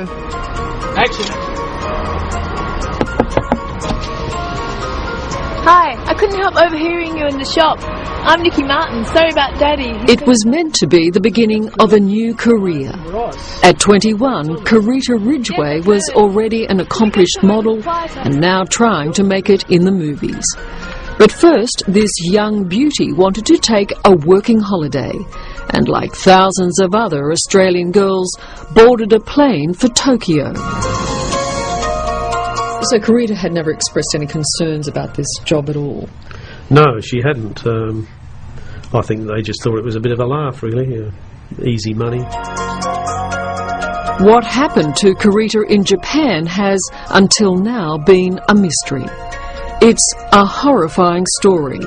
Action. Hi, I couldn't help overhearing you in the shop. I'm Nikki Martin. Sorry about Daddy. It was meant to be the beginning of a new career. At 21, Carita Ridgway was already an accomplished model and now trying to make it in the movies. But first, this young beauty wanted to take a working holiday and, like thousands of other Australian girls, boarded a plane for Tokyo. So Carita had never expressed any concerns about this job at all? No, she hadn't. I think they just thought it was a bit of a laugh, really. Easy money. What happened to Carita in Japan has, until now, been a mystery. It's a horrifying story.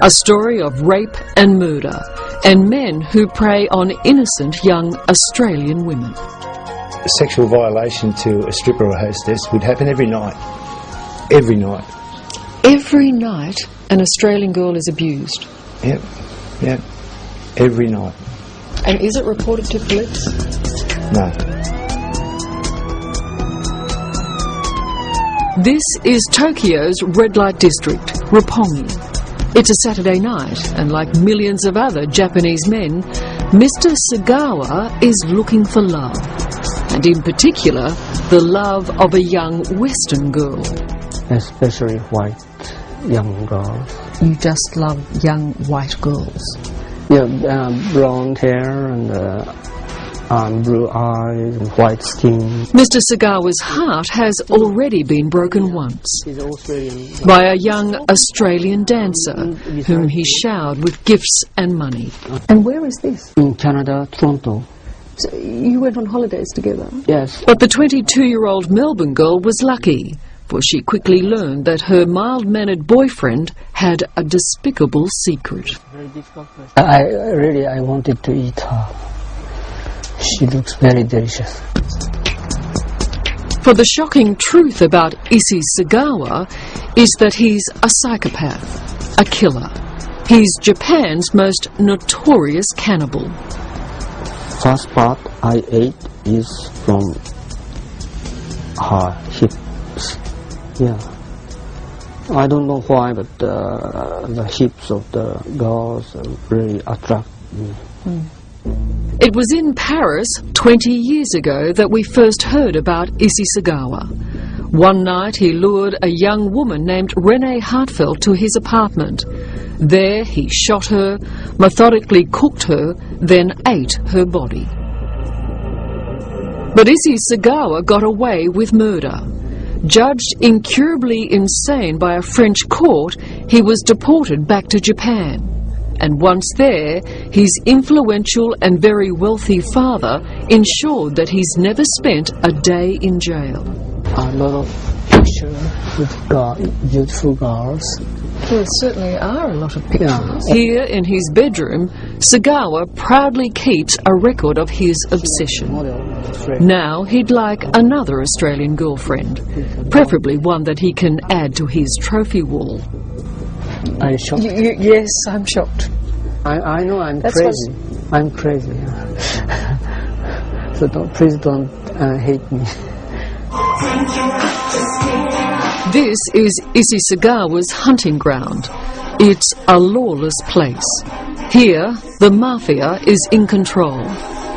A story of rape and murder, and men who prey on innocent young Australian women. A sexual violation to a stripper or hostess would happen every night. Every night. Every night an Australian girl is abused? Yep. Every night. And is it reported to police? No. This is Tokyo's red light district, Roppongi. It's a Saturday night, and like millions of other Japanese men, Mr. Sagawa is looking for love, and in particular, the love of a young Western girl. Especially white young girls. You just love young white girls? Yeah, blonde hair and blue eyes and white skin. Mr. Sagawa's heart has already been broken once He's Australian. by a young Australian dancer whom he showered with gifts and money. And where is this? In Canada, Toronto. So you went on holidays together? Yes. But the 22-year-old Melbourne girl was lucky, for she quickly learned that her mild-mannered boyfriend had a despicable secret. Very difficult question. I wanted to eat her. She looks very delicious. For the shocking truth about Issei Sagawa is that he's a psychopath, a killer. He's Japan's most notorious cannibal. First part I ate is from her hips. Yeah. I don't know why, but the hips of the girls really attract me. It was in Paris 20 years ago that we first heard about Issei Sagawa. One night he lured a young woman named Renee Hartfeld to his apartment. There he shot her, methodically cooked her, then ate her body. But Issei Sagawa got away with murder. Judged incurably insane by a French court, he was deported back to Japan. And once there, his influential and very wealthy father ensured that he's never spent a day in jail. A lot of pictures with beautiful girls. There certainly are a lot of pictures. Yeah. Here in his bedroom, Sagawa proudly keeps a record of his obsession. Now he'd like another Australian girlfriend, preferably one that he can add to his trophy wall. Are you shocked? Yes, I'm shocked. I know I'm That's crazy. I'm crazy. So please don't hate me. This is Issei Sagawa's hunting ground. It's a lawless place. Here, the Mafia is in control.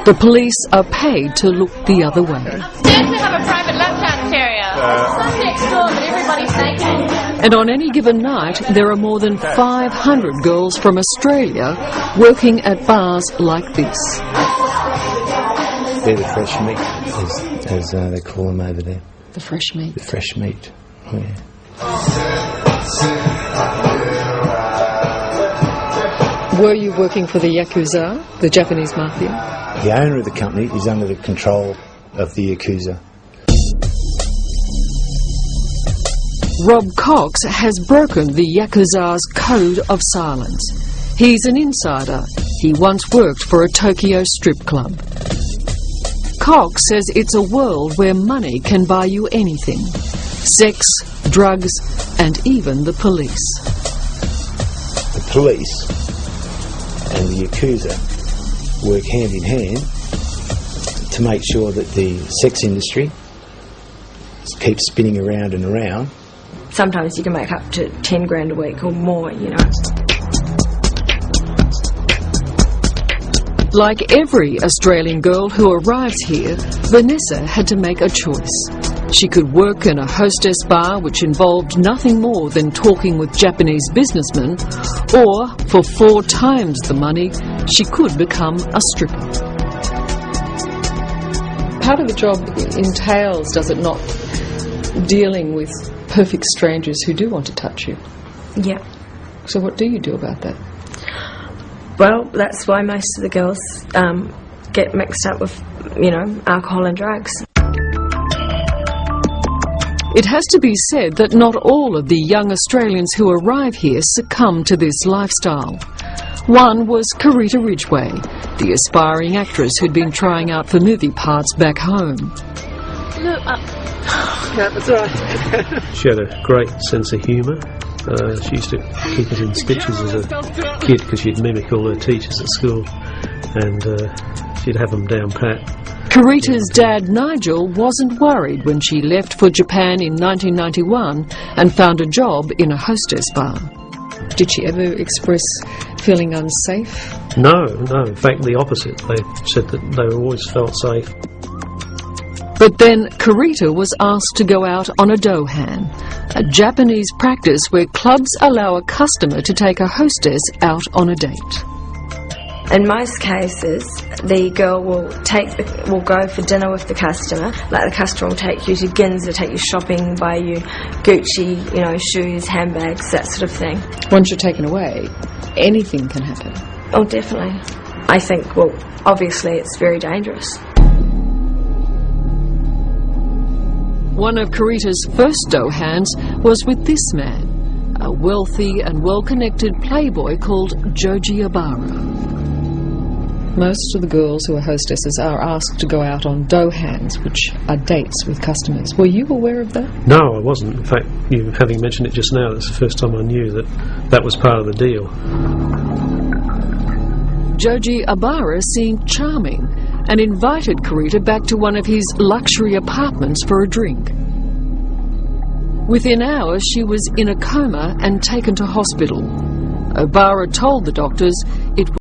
The police are paid to look the other way. We actually have a private left-hand terrier. It's next door, but everybody's naked. And on any given night, there are more than 500 girls from Australia working at bars like this. They're the fresh meat, as they call them over there. The fresh meat. The fresh meat. Oh, yeah. Were you working for the Yakuza, the Japanese Mafia? The owner of the company is under the control of the Yakuza. Rob Cox has broken the Yakuza's code of silence. He's an insider. He once worked for a Tokyo strip club. Cox says it's a world where money can buy you anything. Sex, drugs, and even the police. The police and the Yakuza work hand in hand to make sure that the sex industry keeps spinning around and around. Sometimes you can make up to 10 grand a week or more, you know. Like every Australian girl who arrives here, Vanessa had to make a choice. She could work in a hostess bar, which involved nothing more than talking with Japanese businessmen, or, for 4 times the money, she could become a stripper. Part of the job entails, does it not, dealing with perfect strangers who do want to touch you? Yeah. So what do you do about that? Well, that's why most of the girls get mixed up with, you know, alcohol and drugs. It has to be said that not all of the young Australians who arrive here succumb to this lifestyle. One was Karita Ridgway, the aspiring actress who'd been trying out for movie parts back home. Look up. Yeah, that's all right. She had a great sense of humour. She used to keep us in stitches as a kid because she'd mimic all her teachers at school, and she'd have them down pat. Karita's dad, Nigel, wasn't worried when she left for Japan in 1991 and found a job in a hostess bar. Did she ever express feeling unsafe? No. In fact, the opposite. They said that they always felt safe. But then Karita was asked to go out on a dohan, a Japanese practice where clubs allow a customer to take a hostess out on a date. In most cases, the girl will go for dinner with the customer. Like the customer will take you to Ginza, take you shopping, buy you Gucci, you know, shoes, handbags, that sort of thing. Once you're taken away, anything can happen. Oh, definitely. I think, well, obviously it's very dangerous. One of Karita's first dohans was with this man, a wealthy and well-connected playboy called Joji Obara. Most of the girls who are hostesses are asked to go out on dohans, which are dates with customers. Were you aware of that? No, I wasn't. In fact, you having mentioned it just now, that's the first time I knew that that was part of the deal. Joji Obara seemed charming and invited Karita back to one of his luxury apartments for a drink. Within hours, she was in a coma and taken to hospital. Obara told the doctors it